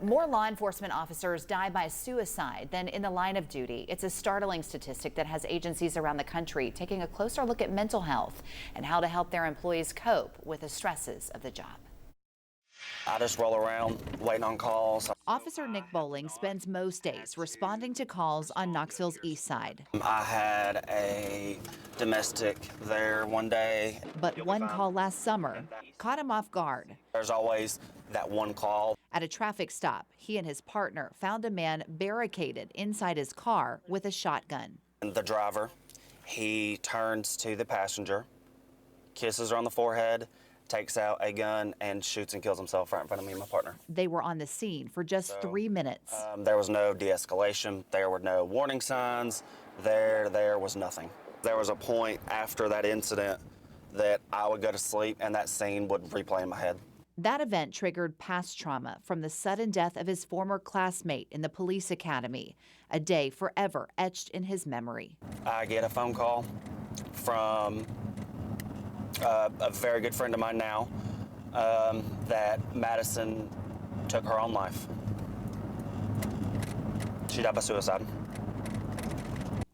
More law enforcement officers die by suicide than in the line of duty. It's a startling statistic that has agencies around the country taking a closer look at mental health and how to help their employees cope with the stresses of the job. I just roll around waiting on calls. Officer Nick Bowling spends most days responding to calls on Knoxville's east side. I had a domestic there one day. But one call last summer caught him off guard. There's always that one call. At a traffic stop, he and his partner found a man barricaded inside his car with a shotgun. And the driver, he turns to the passenger, kisses her on the forehead, takes out a gun and shoots and kills himself right in front of me and my partner. They were on the scene for just 3 minutes. There was no de-escalation. There were no warning signs. There was nothing. There was a point after that incident that I would go to sleep and that scene would replay in my head. That event triggered past trauma from the sudden death of his former classmate in the police academy, a day forever etched in his memory. I get a phone call from a very good friend of mine now that Madison took her own life. She died by suicide.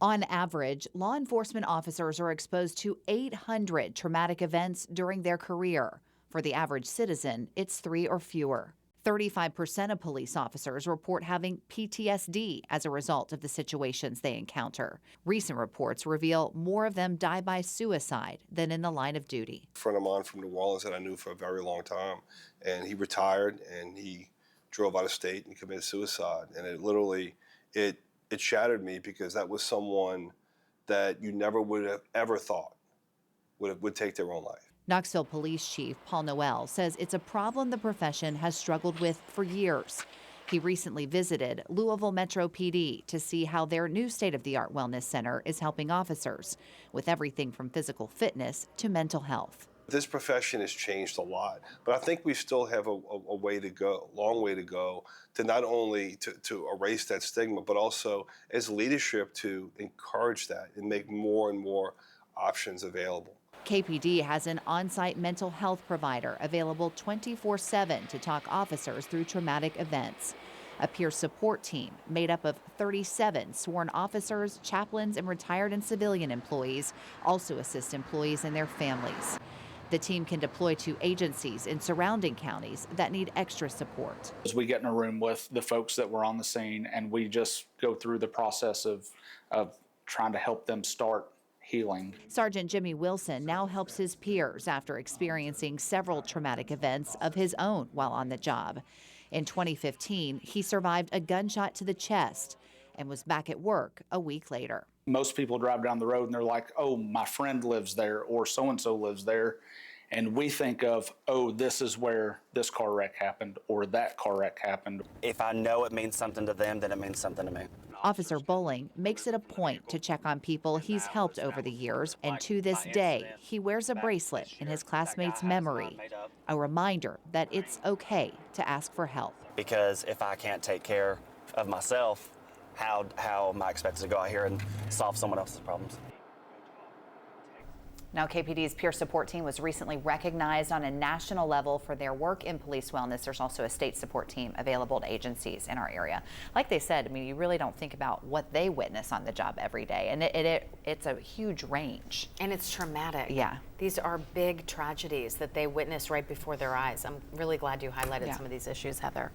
On average, law enforcement officers are exposed to 800 traumatic events during their career. For the average citizen, it's 3 or fewer. 35% of police officers report having PTSD as a result of the situations they encounter. Recent reports reveal more of them die by suicide than in the line of duty. A friend of mine from New Orleans that I knew for a very long time, and he retired and he drove out of state and committed suicide. And it literally, it shattered me because that was someone that you never would have ever thought would take their own life. Knoxville Police Chief Paul Noel says it's a problem the profession has struggled with for years. He recently visited Louisville Metro PD to see how their new state-of-the-art wellness center is helping officers with everything from physical fitness to mental health. This profession has changed a lot, but I think we still have a way to go, long way to go, to not only to erase that stigma, but also as leadership to encourage that and make more and more options available. KPD has an on-site mental health provider available 24/7 to talk officers through traumatic events. A peer support team made up of 37 sworn officers, chaplains, and retired and civilian employees also assist employees and their families. The team can deploy to agencies in surrounding counties that need extra support. As we get in a room with the folks that were on the scene and we just go through the process of trying to help them start healing. Sergeant Jimmy Wilson now helps his peers after experiencing several traumatic events of his own while on the job. In 2015, he survived a gunshot to the chest and was back at work a week later. Most people drive down the road and they're like, oh, my friend lives there or so-and-so lives there. And we think of, oh, this is where this car wreck happened or that car wreck happened. If I know it means something to them, then it means something to me. Officer Bowling makes it a point to check on people he's helped over the years, and to this day, he wears a bracelet in his classmate's memory, a reminder that it's okay to ask for help. Because if I can't take care of myself, how am I expected to go out here and solve someone else's problems? Now, KPD's peer support team was recently recognized on a national level for their work in police wellness. There's also a state support team available to agencies in our area. Like they said, I mean, you really don't think about what they witness on the job every day, and it's a huge range. And it's traumatic. Yeah. These are big tragedies that they witness right before their eyes. I'm really glad you highlighted some of these issues, Heather.